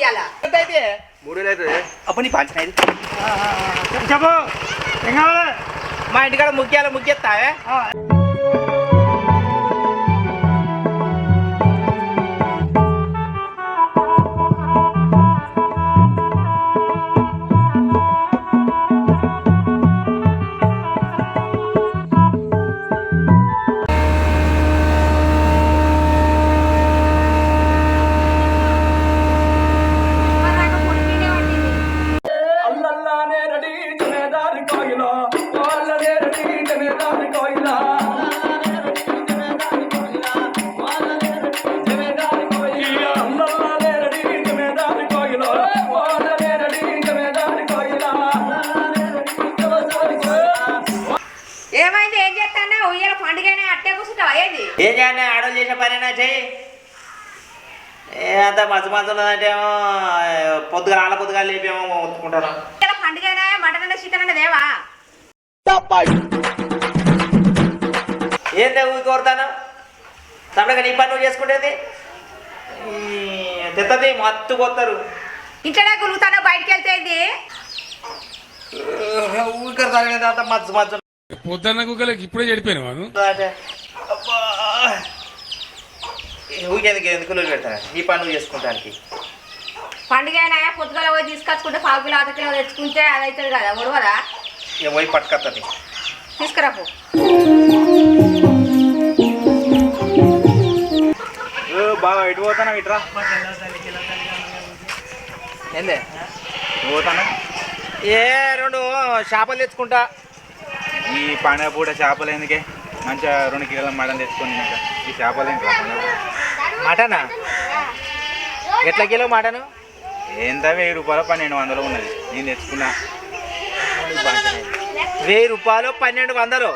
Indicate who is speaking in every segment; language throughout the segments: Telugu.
Speaker 1: ఇయ్యాలా
Speaker 2: అయితే
Speaker 3: 3000 అవుతుంది.
Speaker 2: అప్పుడు నీ పంచనైదు
Speaker 4: చెప్పు ఏం కావాలి?
Speaker 2: మా ఇంటికాడ ముగ్గెత్తావే
Speaker 1: ఏమైంది? ఏం చేస్తానా? ఉయ్యాల పండుగనే అట్టే కూర్చుంటావా? ఏది
Speaker 2: ఏం చేయాలి? ఆడోళ్ళు చేసే పనేనా చెయ్యి. అంత మంచి మంచి ఉన్నదంటే ఏమో పొద్దుగా లేపేమో ఒత్తుకుంటాను.
Speaker 1: పండుగనే మటన్ చికెన్ అనే దేవా
Speaker 2: ఏందే ఊరికి కోరుతాను తప్పగా నీ పని నువ్వు చేసుకుంటేది తెత్తది మత్తు కొత్తారు
Speaker 1: ఇంట్లోనే గులుగుతానో బయటికి వెళ్తే
Speaker 2: ఊరికి తరగదు మచ్చు మచ్చు
Speaker 5: పొద్దున్న కుక్కలకి ఇప్పుడే చెడిపోయాను వాడు.
Speaker 2: ఊరికెందుకు ఎందుకు పెడతా ఈ పని నువ్వు చేసుకుంటానికి.
Speaker 1: పండుగనే పొద్దుగల పోయి తీసుకొచ్చుకుంటే 1/2 కిలో 1/2 కిలో తెచ్చుకుంటే అది అవుతుంది కదా ఉడవదా?
Speaker 2: పోయి పట్టుకొస్తుంది
Speaker 1: తీసుకురాపు.
Speaker 3: బాగా ఇటు పోతానా ఇట్రా
Speaker 2: ఏందే
Speaker 3: ఇటు పోతానా.
Speaker 2: ఏ 2 చేపలు తెచ్చుకుంటా.
Speaker 3: ఈ పండుగ పూట చేపలు ఎందుకే? మంచిగా 2 కిలోల మటన్ తెచ్చుకొని ఈ చేపలు ఏంటి
Speaker 2: మటనా? ఎట్లా కిలో మటను?
Speaker 3: ఎంత 1000 రూపాయలు 1200 ఉన్నది. నేను తెచ్చుకున్నా.
Speaker 2: 1000 రూపాయలు 1200.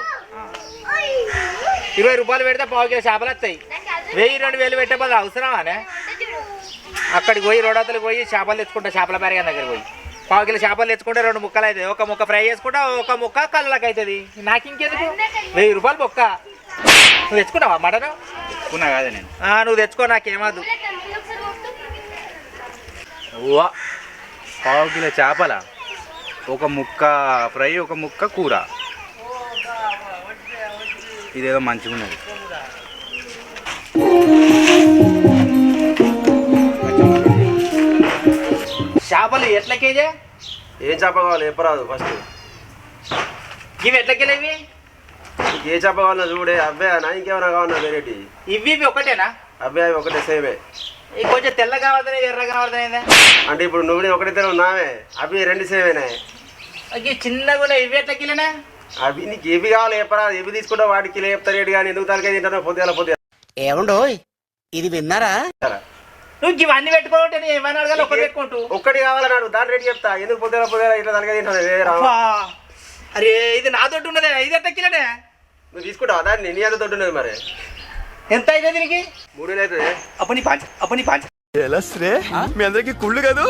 Speaker 2: 20 రూపాయలు పెడితే 1/2 కిలో చేపలు వస్తాయి. 1000 2000 పెట్టే బదులు అవసరమానే? అక్కడికి పోయి రోడతలకు పోయి చేపలు తెచ్చుకుంటా. చేపల పెరిగిన దగ్గరికి పోయి 1/2 కిలో చేపలు తెచ్చుకుంటే 2 ముక్కలు అవుతుంది. 1 ముక్క ఫ్రై చేసుకుంటా, 1 ముక్క కళ్ళకి అవుతుంది. నాకు ఇంకెందుకు? 1000 రూపాయలు బొక్క. నువ్వు తెచ్చుకున్నావా మటను?
Speaker 3: తెచ్చుకున్నా కాదా నేను.
Speaker 2: నువ్వు తెచ్చుకో, నాకేమద్దు.
Speaker 3: 1/2 కిలో చేపల 1 ముక్క ఫ్రై 1 ముక్క కూర. ఇదేదో మంచిగా ఉన్నది.
Speaker 2: చేపలు ఎట్ల కేజీ?
Speaker 3: ఏం చేప కావాలి చెప్పరాదు ఫస్ట్.
Speaker 2: ఇవి ఎట్ల కిలో? ఇవి
Speaker 3: ఏ చేప కావాలన్నా చూడే. అబ్బే నా ఇంకేమైనా కావాలన్నా వెరైటీ?
Speaker 2: ఇవి ఒకటేనా?
Speaker 3: అబ్బే అవి ఒకటే సేమే.
Speaker 2: ఇవి కొంచెం తెల్ల కావాలనే ఎర్ర కావాలనే?
Speaker 3: అంటే ఇప్పుడు నువ్వు ఒకటే ఉన్నావే. అవి 2 సేమేనే.
Speaker 2: ఇవి చిన్నగా ఉన్నాయి. ఇవి ఎట్ల కిలోనే?
Speaker 3: అవి నీకు ఏవి కావాలి చెప్పరాదు. ఏవి తీసుకుంటావు వాటికి కిలో చెప్తారు రేటు. కానీ ఎందుకు తలకాయ తింటానో పొద్దుగా
Speaker 6: ఏమండో ఇది విన్నారా?
Speaker 2: నువ్వు ఇవన్నీ పెట్టుకోంటే నేను ఏమైనా అడగాలి? ఒకటి పెట్టుకుంటూ
Speaker 3: ఒక్కటి కావాలన్నాడు దాని రేటు చెప్తా. ఎందుకు పొద్దుగా ఇట్లా తలకాయ తింటాను?
Speaker 2: అరే ఇది నా తోటి ఉన్నదే. ఇది ఎట్ల కిలోనే?
Speaker 3: నువ్వు తీసుకుంటావా దాన్ని? నీ అంత తోటి ఉన్నది. మరి
Speaker 2: ఎంత అయితే దీనికి?
Speaker 3: 3000 అవుతుంది.
Speaker 2: అప్పుడు నీ పంచ
Speaker 7: మీ అందరికి కుళ్ళు కాదు.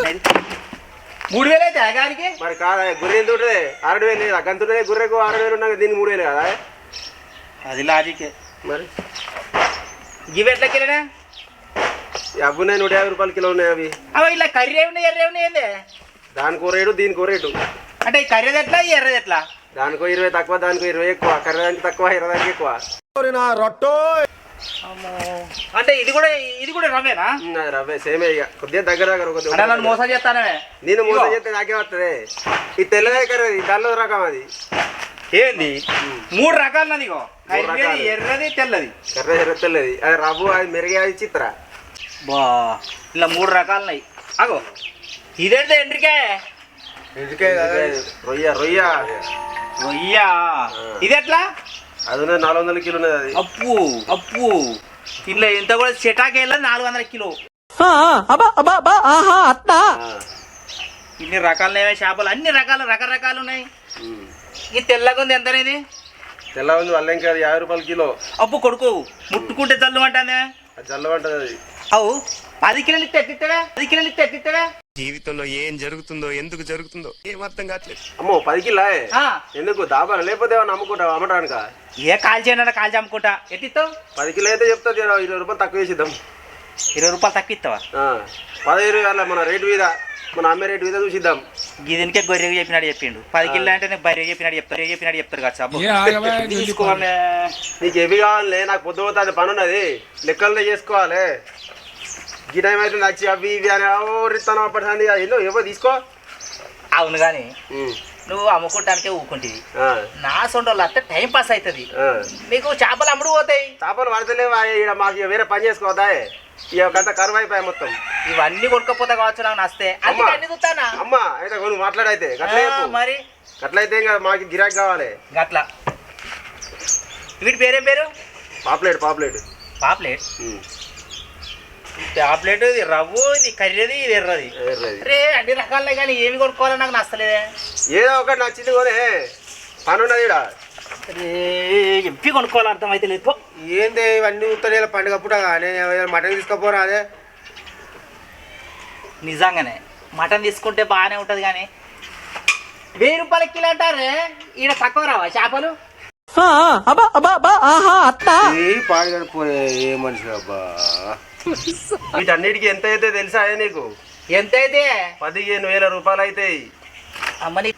Speaker 2: 3000 అయితే గారికి?
Speaker 3: మరి కాదా గుర్రె ఎంత ఉంటుంది? 6000 గంతుంటే గుర్రెకు 6000 ఉన్నాక దీనికి 3000 కదా?
Speaker 2: అది లాజికే.
Speaker 3: మరి
Speaker 2: ఇవి ఎట్ల కిలోనే?
Speaker 3: అబ్బున్నాయి 150 రూపాయలు కిలో ఉన్నాయి. అవి
Speaker 2: అవి ఇలా కర్రీ ఉన్నాయి ఎర్ర ఉన్నాయి ఏంది?
Speaker 3: దానికో రేటు దీనికో రేటు.
Speaker 2: అంటే ఈ కర్రీది ఎట్లా ఈ ఎర్రది ఎట్లా?
Speaker 3: దానికో 20 తక్కువ దానికో 20 ఎక్కువ. కర్రీ దానికి తక్కువ ఎర్ర దానికి ఎక్కువ.
Speaker 2: అంటే ఇది కూడా రవ్వేనా?
Speaker 3: రవ్వే సేమే. ఇక కొద్దిగా దగ్గర
Speaker 2: అంటే నన్ను మోసం చేస్తానే.
Speaker 3: నేను మోసం చేస్తే నాకే వస్తుంది. ఈ తెల్లదే కర్రీ తెల్ల రకం. అది
Speaker 2: ఏంది? 3 రకాలు నది. ఎర్రది తెల్లది.
Speaker 3: కర్రీ ఎర్ర తెల్లది. అది రవ్వు అది మెరుగే అది చిత్ర.
Speaker 2: బా ఇలా 3 రకాలున్నాయి. అగో ఇదేంటి ఎండ్రికాయ?
Speaker 3: రొయ్య రొయ్య
Speaker 2: రొయ్య. ఇది ఎట్లా?
Speaker 3: అది 400 కిలో ఉన్నది. అది
Speaker 2: అప్పు ఇలా ఇంత కూడా చెటాకి వెళ్ళదు 400 కిలో. ఇన్ని రకాలు చేపలు అన్ని రకరకాలు ఉన్నాయి. ఇది తెల్లగా ఉంది. ఎంతనేది?
Speaker 3: తెల్ల ఉంది వల్ల ఇంకా 50 రూపాయలు కిలో.
Speaker 2: అప్పు కొడుకు ముట్టుకుంటే జల్లు అంటానే.
Speaker 3: జల్లు అంటది అది.
Speaker 2: అవు 10 కిలోలు ఇస్తే ఎత్తిస్తావా?
Speaker 7: జీవితంలో ఏం జరుగుతుందో ఎందుకు జరుగుతుందో ఏం అర్థం కావట్లేదు.
Speaker 3: అమ్మో 10 కిలో ఎందుకు దాబా లేకపోతే అమ్ముకుంటావు అమ్మటానిక?
Speaker 2: ఏ కాల్చేయనా కాల్చి అమ్ముకుంటా. ఎత్తిస్తావు?
Speaker 3: 10 కిలో అయితే చెప్తా 20 రూపాయలు తక్కువ వేసిద్దాం.
Speaker 2: 20 రూపాయలు తక్కువ ఇస్తావా?
Speaker 8: 15 మన రేటు మీద మన అమ్మే రేటు మీద చూసిద్దాం.
Speaker 2: దీనికే గొర్రెగా చెప్పినాడు చెప్పిండు. 10 కిలో అంటే నేను బర్రె చెప్పినాడు చెప్తారు కదా సాబు.
Speaker 8: తీసుకోవాలి. నీకు ఎవి కావాలి? నాకు పొద్దు పోతుంది పని ఉన్నది, లెక్కలనే చేసుకోవాలి. ఈ టైం అయితే నచ్చి అవి ఇవి అని రిత్తనం అప్పటింది ఎన్నో ఏవో తీసుకో.
Speaker 2: అవును కానీ నువ్వు అమ్ముకుంటానికే ఊకుంటుంది. నా సొంటోళ్ళు అంటే టైం పాస్ అవుతుంది. నీకు చేపలు అమ్ముడు పోతాయి.
Speaker 8: చేపలు పడతలేవా? ఇక్కడ మాకు వేరే పని చేసుకోవద్దా? ఇక గంట కరువు అయిపోయాయి మొత్తం.
Speaker 2: ఇవన్నీ కొనుక్కపోతే కావచ్చు నాకు నస్తే. అన్ని చూస్తానా
Speaker 8: అమ్మా? అయితే నువ్వు మాట్లాడైతే
Speaker 2: మరి
Speaker 8: గట్లయితే ఇంకా మాకు గిరాకీ కావాలి.
Speaker 2: గట్లా. వీటి పేరేం పేరు?
Speaker 8: పాప్లెట్. పాప్లెట్
Speaker 2: టాబ్లెట్, ఇది రవ్వు, ఇది కర్రీది, ఇది ఎర్రది. రే అన్ని రకాలే కానీ ఏమి కొనుక్కోవాలో నాకు నచ్చలేదే.
Speaker 8: ఏదో ఒకటి నచ్చింది కొనే పని ఉన్నది ఇక్కడ.
Speaker 2: ఎంపీ కొనుక్కోవాలి అర్థం అయితే లేదు.
Speaker 8: ఏంది ఇవన్నీ ఉత్తరే పండుగ పూట నేను మటన్ తీసుకోపోరా? అదే
Speaker 2: నిజంగానే మటన్ తీసుకుంటే బాగానే ఉంటుంది కానీ 1000 రూపాయల కిలో అంటారే. ఈడ తక్కువ రావా చేపలు?
Speaker 8: ఏ మనిషి అబ్బా. వీటన్నిటికీ ఎంత అయితే తెలుసా నీకు?
Speaker 2: ఎంత అయితే?
Speaker 8: 15,000 రూపాయలు అవుతాయి.
Speaker 2: అమ్మని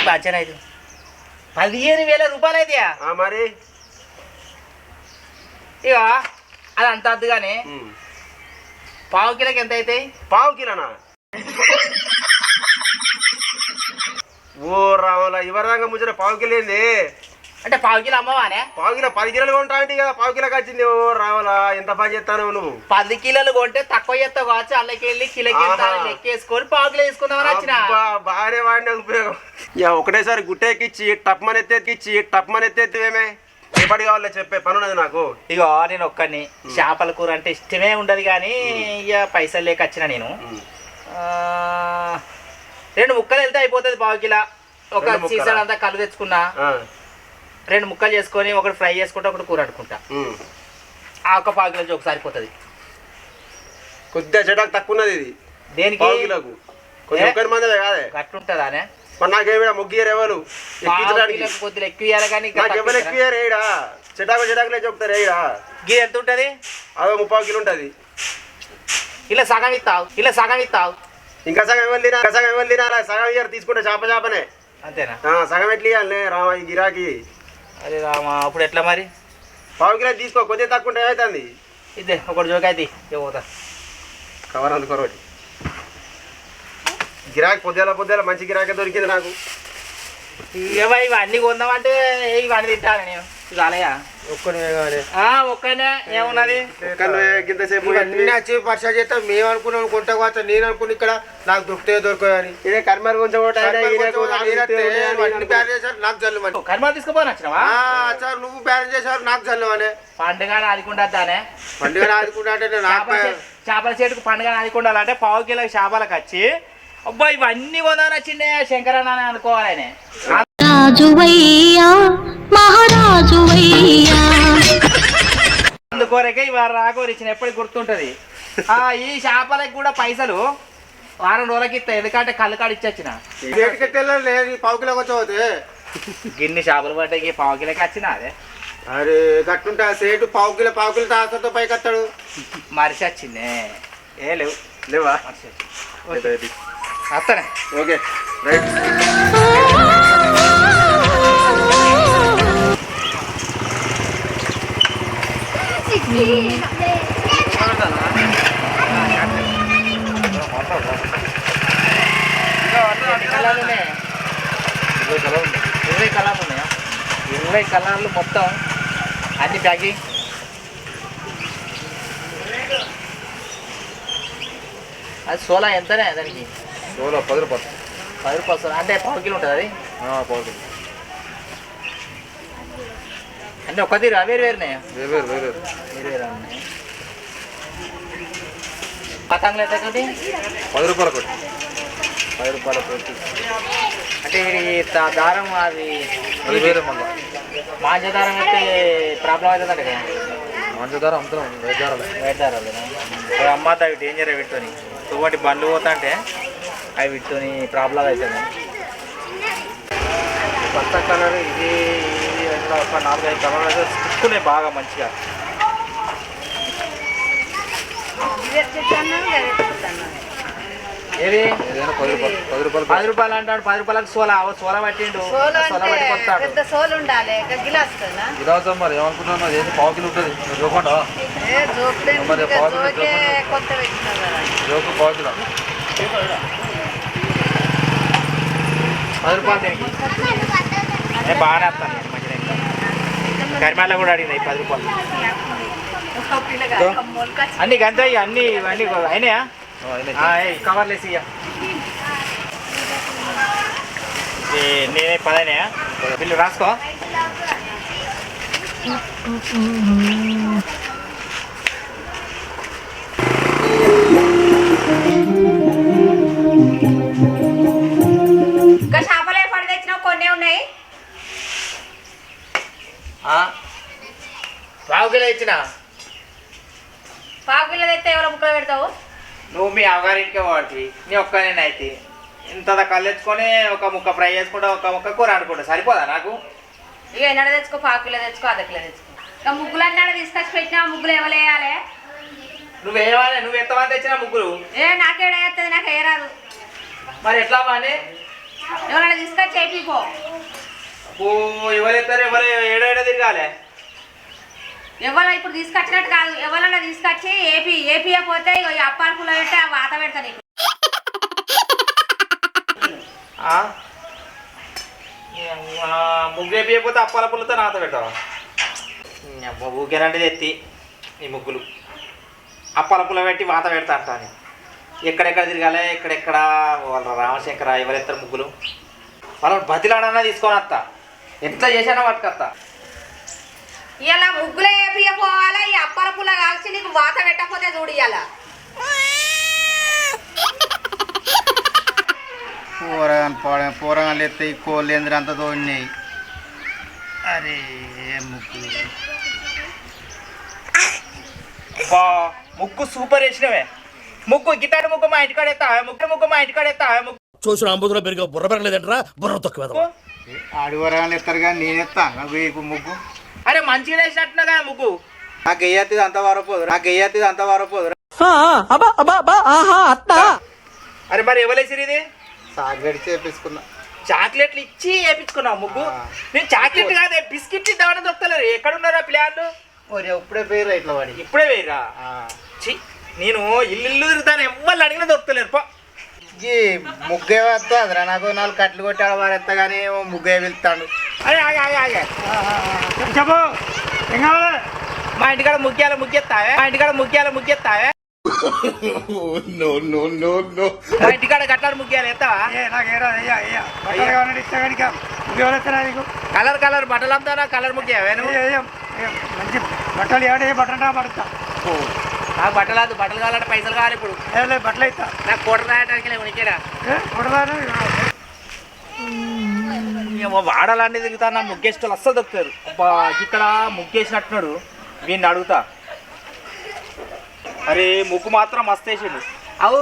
Speaker 2: బాధ్యత అయితే 15,000 రూపాయలు అయితే.
Speaker 8: మరి
Speaker 2: ఇక అది అంత వద్దు కానీ పావు కిలోకి ఎంత అవుతాయి?
Speaker 8: పావు కిలోనా? ఓ రావాలా ఇవరంగా ముచ్చట పావు కిలో ఏంది
Speaker 2: అంటే పావు కిలో అమ్మవానే?
Speaker 8: పావు కిలో 10 కిలోలు కొంటా అంటే కదా పావు కిలోకి వచ్చింది. ఓ రావాలా ఎంత పని చేస్తాను నువ్వు?
Speaker 2: 10 కిలోలు కొంటే తక్కువ చేస్తావు కావచ్చు. అల్లకి వెళ్ళి కిలోకి లెక్కేసుకొని పావు కిలో తీసుకుందామని వచ్చిన.
Speaker 8: బాగానే వాడిన ఉపయోగం. ఒకటేసారి గుట్టెక్కిచ్చి టప్మని ఎత్తేమేమే ఎప్పటి కావాలో చెప్పే పని ఉన్నది నాకు.
Speaker 2: ఇగో నేను ఒక్కడిని చేపల కూర అంటే ఇష్టమే ఉండదు కానీ ఇక పైసలు లేక వచ్చిన నేను. 2 ముక్కలు వెళ్తే అయిపోతుంది పావు కిలో. ఒక సీజన్ అంతా కళ్ళు తెచ్చుకున్నా, 2 ముక్కలు చేసుకొని ఒకటి ఫ్రై చేసుకుంటా, ఒకటి కూర అనుకుంటా. ఆ ఒక పావు కిలో జోకు సరిపోతుంది.
Speaker 8: కొద్దిగా చెటాకు తక్కువ ఉన్నది ఇది.
Speaker 2: దేనికి?
Speaker 8: పావు కిలోకు కొంచెం మంది కాదే
Speaker 2: గట్టుంటుందానే?
Speaker 8: మరి నాకేమిడా ముగ్గియరు ఎవరు ఎక్కించడానికి?
Speaker 2: కొద్దిగా ఎక్కువ ఇవ్వాలి కానీ
Speaker 8: నాకు ఎవరు ఎక్కువ ఏడా చెటాకులే చెప్తారు ఏడా.
Speaker 2: గీ ఎంత ఉంటుంది?
Speaker 8: అదో 30 కిలో ఉంటుంది.
Speaker 2: ఇలా సగం ఇస్తావు
Speaker 8: ఇంకా సగం ఎవరు తినాలా? సగం ఇయ్యారు తీసుకుంటే చేపనే
Speaker 2: అంతేనా?
Speaker 8: సగం ఎట్లా ఇవ్వాలి రామా ఈ గిరాకీ?
Speaker 2: అదే రామా అప్పుడు ఎట్లా మరి?
Speaker 8: పావు కిలో తీసుకో, కొద్దిగా తక్కువ ఉంటే ఏమవుతుంది?
Speaker 2: ఇదే ఒకటి జోక్ అయితే పోతా
Speaker 8: కవర్ అందుకోరటి. గిరాకీ పొద్దుల మంచి గిరాకీ దొరికింది నాకు.
Speaker 2: ఇవన్నీ కొందామంటే ఇవన్నీ తింటాను నేను. చాలయా ఒక్కనే ఏమున్నది?
Speaker 8: ఇంతసేపు వచ్చి పరిచయం చేస్తాం. మేము అనుకున్నాం కొంట పోతా. నేను అనుకుని ఇక్కడ నాకు దొరకని ఇదే కర్మర్ కొంచెం నాకు జల్లు
Speaker 2: కర్మ తీసుకుపోని వచ్చినావా
Speaker 8: సార్? నువ్వు బ్యాలెన్స్ చేసావు నాకు జల్లు అనే
Speaker 2: పండుగ ఆదుకుంటానే.
Speaker 8: పండుగ ఆదుకుంటా అంటే
Speaker 2: చేపల చెట్టుకు పండుగ ఆదుకుండాలంటే పావు కిలో చేపలకు వచ్చి అబ్బా ఇవన్నీ కొందామని వచ్చిండే శంకరన్న అనుకోవాలని. అందుకోరకే ఇవాళ రాకోరిచ్చిన ఎప్పటికి గుర్తుంటది. ఈ చేపలకు కూడా పైసలు వారం రోజులకి ఇస్తా. ఎందుకంటే కళ్ళు కాడ ఇచ్చొచ్చిన
Speaker 8: పావు కిలోకి వచ్చి
Speaker 2: గిన్ని చేపలు పడ్డాయి పావు కిలోకి వచ్చిన. అదే
Speaker 8: అరే గట్టుంటా సేటు పావు కిలో తాసతో పైకి వస్తాడు.
Speaker 2: మరిచి వచ్చిందే.
Speaker 8: లేవా?
Speaker 2: వస్తానే.
Speaker 8: Okay right.
Speaker 2: కలర్లు ఉన్నాయా? 20 కలర్లు ఉన్నాయా? 20 కలర్లు మొత్తం అన్ని ప్యాకింగ్. అది సోలా ఎంతనే దానికి?
Speaker 8: 10 రూపాయలు.
Speaker 2: 10 రూపాయలు అంటే పావు కిలో ఉంటుంది అది?
Speaker 8: పావు కిలో.
Speaker 2: అంటే ఒక తీరు వేరున్నాయా?
Speaker 8: వేరు
Speaker 2: ఉన్నాయి. పతంగులు ఎంత ఒకటి?
Speaker 8: 10 రూపాయలు ఒకటి.
Speaker 2: 10 రూపాయల కోటి. అంటే దారం అది
Speaker 8: వేరే మళ్ళీ
Speaker 2: మాంజ దారం అయితే ప్రాబ్లం అవుతుంది అంటే కదా?
Speaker 8: మంచి దారం అమ్ముతున్నాం.
Speaker 2: వైట్ దారాలు అమ్మాత అవి డేంజర్ అవి విట్టుని ఇటువంటి బండ్లు పోతా అంటే అవి విట్టుని ప్రాబ్లం అవుతుంది. కొత్త కలర్ ఇది ఒక 4-5 కలర్లు అయితే స్టిక్కున్నాయి బాగా మంచిగా. ఏది 10 రూపాయలు అంటాడు. 10 రూపాయలకు సోలా పట్టిండు. సోలా పట్టి కొత్తాడు.
Speaker 1: పెద్ద సోలు ఉండాలి గిలాస్ కదా
Speaker 2: మరి ఏమనుకుంటున్నావు? ఏది పావు కిలో ఉంటుంది జోకుండా
Speaker 1: కొత్త పెట్టినారు కదా
Speaker 2: జోకు పావు కిలో 10 రూపాయలు దీనికి నేను బాగానే వస్తాను. మంచిగా కరిమాల కూడా అడిగింది 10 రూపాయలు అన్ని గంత అన్ని అన్ని అయినాయా? కవర్లు వేసి నేనే 10 అయినాయా? బిల్లు రాసుకో.
Speaker 1: ఇంకా చేపలు ఏ పడి తెచ్చినావు? కొన్ని ఉన్నాయి.
Speaker 2: పావు కిలో ఇచ్చిన.
Speaker 1: పావు కిలో తెస్తే ఎవరో ముక్కలు పెడతావు?
Speaker 2: నువ్వు మీ అవగారింటికే వాడివి. నీ ఒక్కనేనా అయితే ఇంత కళ్ళు తెచ్చుకొని ఒక ముక్క ఫ్రై చేసుకుంటా, ఒక ముక్క కూర అనుకుంటా. సరిపోదా నాకు?
Speaker 1: ఇక ఎన్నడ తెచ్చుకో, పావు కిలో తెచ్చుకో, అర్ధ కిలో తెచ్చుకో. ఇంకా ముగ్గులు అన్నాడు తీసుకొచ్చి పెట్టినా ముగ్గులు ఎవరేయాలి?
Speaker 2: నువ్వు వేయాలి. నువ్వు ఎంతమంది తెచ్చినా ముగ్గురు
Speaker 1: నాకేడేస్తుంది, నాకు వేయరాదు.
Speaker 2: మరి ఎట్లా అని
Speaker 1: ఎవరైనా తీసుకొచ్చి చేపిపో.
Speaker 2: ఎవరెత్తారు? ఎవరు ఏడో తిరగాలి?
Speaker 1: ఎవరు ఇప్పుడు తీసుకొచ్చినట్టు కాదు, ఎవరన్నా తీసుకొచ్చి ఏపీఏ పోతే అప్పాల పుల్ల పెట్టి వాత పెడతా నీకు.
Speaker 2: ముగ్గు వేపియకపోతే అప్పాల పుల్లతో నాత పెట్టావా? ఊకేనంటే ఎత్తి ఈ ముగ్గులు అప్పాల పుల్ల పెట్టి వాత పెడతా అంటాను. ఎక్కడెక్కడ తిరగాలి? ఎక్కడెక్కడ వాళ్ళ రామశంకర ఎవరెత్తారు ముగ్గులు? వాళ్ళని బతిలాడన్నా తీసుకొని వస్తా. ఎట్లా చేశానో పట్టుకొస్తా.
Speaker 1: ఇలా ముగ్గులే వేపియపోవాలా? ఈ అప్పాల పుల్ల కాల్చి నీకు వాత పెట్టకపోతే చూడు. ఇలా
Speaker 8: పోరగాళ్ళు ఎత్తే ఈ కోళ్ళు ఏంద్ర అంత తోడినాయి. అరే ముగ్గు
Speaker 2: ముగ్గు సూపర్ వేసినవే. ముగ్గు గిటారు ముగ్గు మా ఇంటికాడ ఎత్తావా? ముగ్గు మా ఇంటికాడ ఎత్తావా?
Speaker 6: చూసిన అంబుధులో పెరిగే బుర్ర పెరగలేదంటరా, బుర్ర తొక్కువ
Speaker 8: ఆడి వరగాళ్ళు ఎత్తారు కానీ నేను ఎత్తా నాకు ముగ్గు.
Speaker 2: అరే మంచిగా వేసినట్టున్నా కదా ముగ్గు.
Speaker 8: నాకు వెయ్యత్తిది అంత వరపోదు.
Speaker 2: అరే మరి ఎవరేసిరు ఇది?
Speaker 8: సాగడి చేపించుకున్నా.
Speaker 2: చాక్లెట్లు ఇచ్చి వేపించుకున్నావు ముగ్గు. నేను చాక్లెట్ కాదే బిస్కెట్లు ఇద్దామని దొరుకుతలేరు. ఎక్కడున్నారా ప్లాన్లు?
Speaker 8: ఇప్పుడే పేరు ఇట్లా వాడి
Speaker 2: ఇప్పుడే వేయరా? నేను ఇల్లు తిరుగుతాను, ఎవ్వరు అడిగినా దొరుకుతలేరు.
Speaker 8: ముగ్గే వస్తుందిరా. నాకు 4 కట్లు కొట్టాడు వారు ఎత్తగానే ముగ్గే వెళ్తాడు.
Speaker 2: అరే ఆగే
Speaker 4: చెప్పు ఏం కావాలి?
Speaker 2: మా ఇంటికాడ ముగ్గేస్తావే? మా ఇంటికాడ ముగ్గేస్తావే? మా ఇంటికాడ గట్లాడు ముగ్గాలు ఎత్తావా?
Speaker 4: నాకు ఏరా ఇస్తా కానీ నీకు
Speaker 2: కలర్ బట్టలు అమ్ముతానా? కలర్ ముగ్గావే నువ్వు?
Speaker 4: మంచి బట్టలు ఏడే బట్టలు పడతా.
Speaker 2: నాకు బట్టలు కావాలంటే పైసలు కావాలి. ఇప్పుడు
Speaker 4: బట్టలు ఇస్తా.
Speaker 2: నాకు కోట రాయడానికి ఉనికేరా వాడాలన్నీ తిరుగుతా. నా ముగ్గేసేటోళ్ళు అస్సలు దొరుకుతారు. ఇక్కడ ముగ్గేసినట్టున్నాడు. వీడిని అడుగుతా. అరే ముగ్గు మాత్రం మస్తు వేసిండు. అవు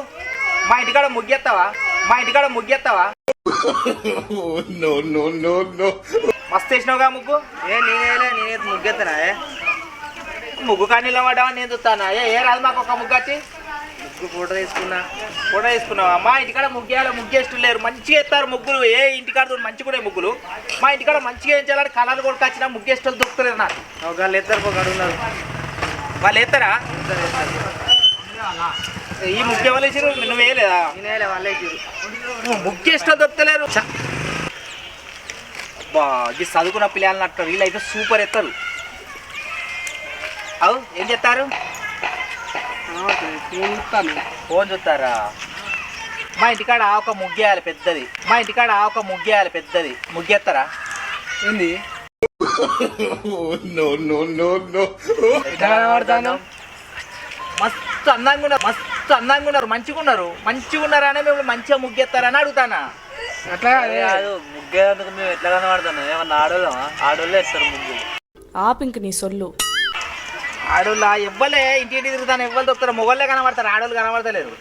Speaker 2: మా ఇంటికాడ ముగ్గేస్తావా? మస్తు వేసినావుగా ముగ్గు.
Speaker 8: నేనే ముగ్గెత్తానా?
Speaker 2: ముగ్గు కానీ నిలబడ్డావా? నేను చూస్తానా? ఏ రాదు మాకు ఒక ముగ్గు వచ్చి.
Speaker 8: ముగ్గు ఫోటో
Speaker 2: తీసుకున్నావా? మా ఇంటికాడ ముగ్గేస్తూ లేరు. మంచిగా వేస్తారు ముగ్గులు. ఏ ఇంటికాడ మంచిగా ముగ్గులు. మా ఇంటికాడ మంచిగా వేయించాలని కలర్ కూడా వచ్చినా ముగ్గేస్తూ దొరుకుతలేరు నాకు.
Speaker 8: వాళ్ళు ఎత్తారు అడుగున్నారు.
Speaker 2: వాళ్ళు ఎత్తారా? ఈ ముగ్గు ఎవరు వేసారు? నువ్వు వేయలేదా?
Speaker 8: నేనే వాళ్ళే
Speaker 2: నువ్వు ముగ్గేస్తూ దొరుకుతలేరు. ఇది చదువుకున్న పిల్లలు అంటారు. వీళ్ళైతే సూపర్ ఎత్తారు. అవు ఏం చెప్తారు? ఫోన్ చూస్తారా? మా ఇంటికాడ ఒక ముగ్గేయాలి పెద్దది. ముగ్గేస్తారా?
Speaker 8: ఏంది
Speaker 2: మస్తు అందంగా ఉన్నారు. మంచిగా ఉన్నారు అనే మేము మంచిగా ముగ్గేస్తారని అడుగుతానా?
Speaker 8: అట్లా ముగ్గేందుకు మేము ఎట్లా కనబడతాను? ఏమన్నా ఆడోళ్ళే ఇస్తారు ముగ్గు.
Speaker 9: ఆపింక నీ సొల్లు.
Speaker 2: ఆడోళ్ళ ఎవ్వలే ఇంటి తిరుగుతాను. ఎవ్వరు దొరుకుతారు? మొగోళ్ళే కనబడతారు. ఆడోళ్ళు కనబడతలేరు.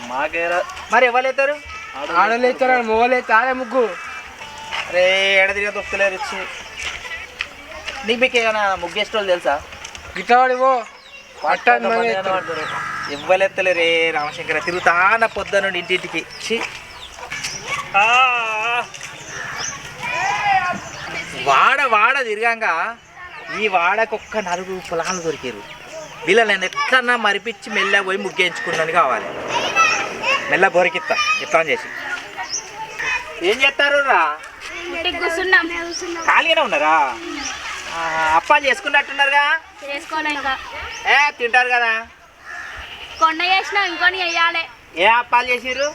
Speaker 8: మాకేరా
Speaker 2: మరి ఎవరు అవుతారు?
Speaker 8: ఆడోళ్ళు ఇస్తారు, మొగోళ్ళు ఇస్తారే ముగ్గు.
Speaker 2: అరే ఎడ తిరిగి దొరుకుతలేరు. ఇచ్చి నీకు మీకు ఏమైనా ముగ్గేసేటోళ్ళు తెలుసా?
Speaker 8: గిట్టవాడివో
Speaker 2: పట్టాను ఇవ్వలెత్తలేరే రామశంకర తిరుగుతాన పొద్దు నుండి ఇంటింటికి ఛీ. ఆ! వాడ తిరగాక ఈ వాడకొక్క 4 పొలాలు దొరికారు. వీళ్ళని నేను ఎట్లన్నా మరిపించి మెల్ల పోయి ముగ్గేయించుకున్నాను కావాలి. మెల్ల బొరికిత్తా ఎట్లా చేసి. ఏం చేస్తారు రా? ఖాళీగానే ఉన్నారా? అప్పాలు చేసుకున్నట్టున్నారుగా? తింటారు కదా.
Speaker 1: కొండ చేసినాం ఇంకొని వేయాలి.
Speaker 2: ఏ అప్పాలు చేసిర్రు?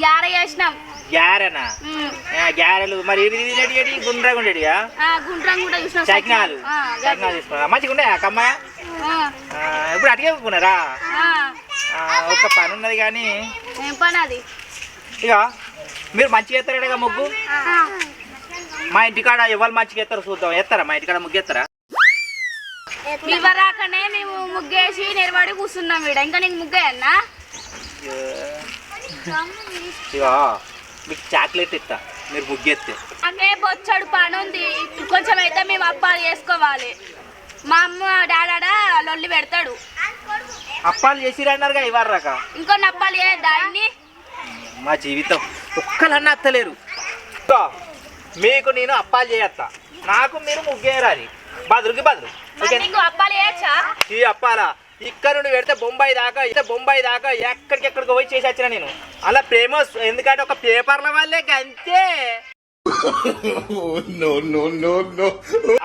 Speaker 1: గ్యారె చేసినాం.
Speaker 2: గ్యారెనా? గ్యారెలు మరి గుండ్రంగా ఉండేటిగా? చకినాలు తీసుకున్నారా? మంచిగా ఉన్నాయా కమ్మాయ? ఇప్పుడు అటుకే ఒప్పుకున్నారా? ఒక పని ఉన్నది కానీ.
Speaker 1: ఏం పని అది?
Speaker 2: ఇక మీరు మంచిగా ఎత్తారా ముగ్గు? మా ఇంటికాడ ఎవరు మంచిగా ఎత్తారు చూద్దాం. ఎత్తారా మా ఇంటికాడ ముగ్గు ఎత్తారా?
Speaker 1: ఇవ్వరాకనే మేము ముగ్గేసి నిలబడి కూర్చున్నాం. వీడ ఇంకా నీకు ముగ్గేయన్నా?
Speaker 2: ఇక మీకు చాక్లెట్ ఇస్తా మీరు ముగ్గెత్తే.
Speaker 1: నాకే బొచ్చడు పని ఉంది. కొంచెం అయితే మేము అప్పాలు చేసుకోవాలి. మా అమ్మ డాడా లొల్లి పెడతాడు.
Speaker 2: అప్పాలు చేసిరన్నారుగా ఇవ్వరాక.
Speaker 1: ఇంకొన్ని అప్పాలు దాన్ని.
Speaker 2: మా జీవితం ఒక్కలన్నా అత్తలేరు. మీకు నేను అప్పాలు చేయత్తా, నాకు మీరు ముగ్గేయరాని. బదులుకి బదులు
Speaker 1: అప్పాలు చేయొచ్చా?
Speaker 2: ఈ అప్పాలా ఇక్కడ నుండి పెడితే బొంబాయి దాకా ఎక్కడికెక్కడికి పోయి చేసి వచ్చిన నేను. అలా ఫేమస్ ఎందుకంటే ఒక పేపర్ల వల్లే అంతే.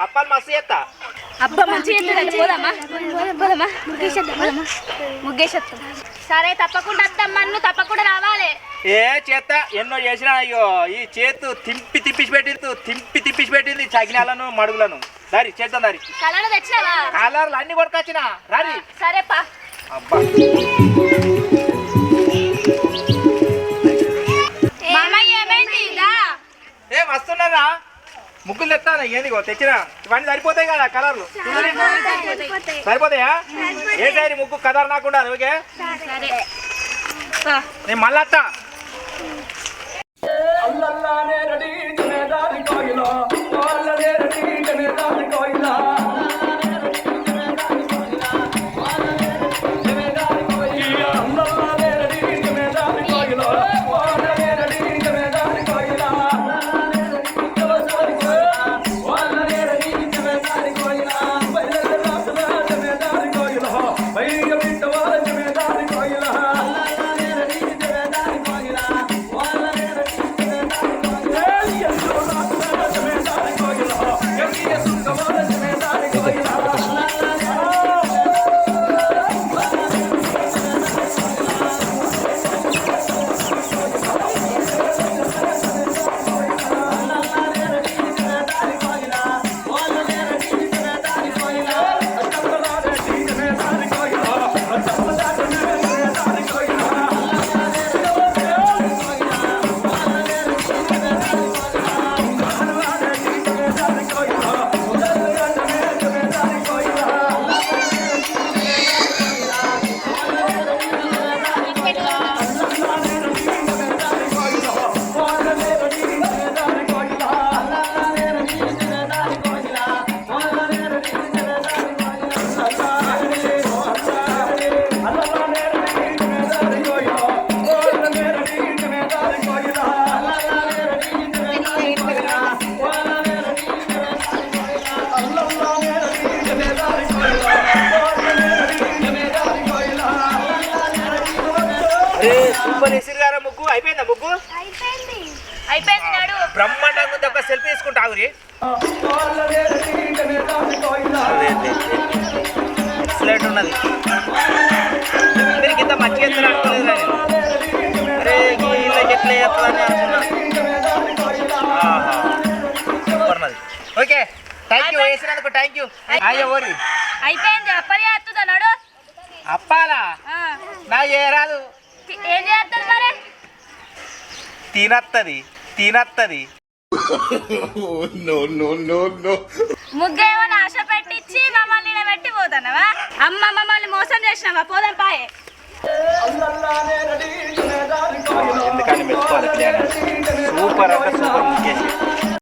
Speaker 2: అప్పాలు మస్తు చేస్తా.
Speaker 1: అబ్బా మంచిగా ముగ్గేసేద్దాం. సరే తప్పకుండా వస్తామ్మా. నువ్వు తప్పకుండా రావాలి.
Speaker 2: ఏ చేత ఎన్నో చేసినా అయ్యో ఈ చేతు తిప్పిసి పెట్టింది చగినాలను మడుగులను. దారి చేద్దాం. దారి
Speaker 1: కలర్ తెచ్చినావా?
Speaker 2: కలర్లు అన్ని కొడుకొచ్చినా రారి.
Speaker 1: సరేపా.
Speaker 2: అబ్బా
Speaker 1: ఏమైంది?
Speaker 2: ఏ వస్తున్నారా? ముగ్గులు తెస్తాను. ఏంది తెచ్చినా ఇవన్నీ సరిపోతాయి కదా కలర్లు? సరిపోతాయా? ఏ సైడ్ ముగ్గు కలర్ నాకుండా. ఓకే నేను మళ్ళీ వస్తా. సూపర్ వేసిరు గారా ముగ్గు. అయిపోయిందా ముగ్గు?
Speaker 1: అయిపోయింది నాడు.
Speaker 2: బ్రహ్మాండంగా ఉంది. ఒక సెల్ఫీ తీసుకుంటా ఆగురి. ఎక్సలెంట్ ఉన్నది. మీరు ఇంత మంచిగా ఎత్తారు అనుకోలేదు నేను. అరే వీళ్ళకి ఎట్లా చేస్తారని అనుకున్నా. సూపర్ ఉన్నది. ఓకే థ్యాంక్ యూ వేసినందుకు. Thank you. అయ్యో ఓరి
Speaker 1: అయిపోయింది. అప్పలే వస్తుందా నాడు?
Speaker 2: అప్పాలా నా చేయరాదు.
Speaker 1: ఏం చేస్తారు మరి?
Speaker 2: తినత్తది.
Speaker 1: ముగ్గేమని ఆశ పెట్టించి మమ్మల్ని పెట్టి పోతానవా? అమ్మ మమ్మల్ని మోసం చేసినావా? పోదాం పాయే.
Speaker 2: ఎందుకని మెచ్చుకోవాలి. సూపర్ అంటే సూపర్ ముగ్గేసి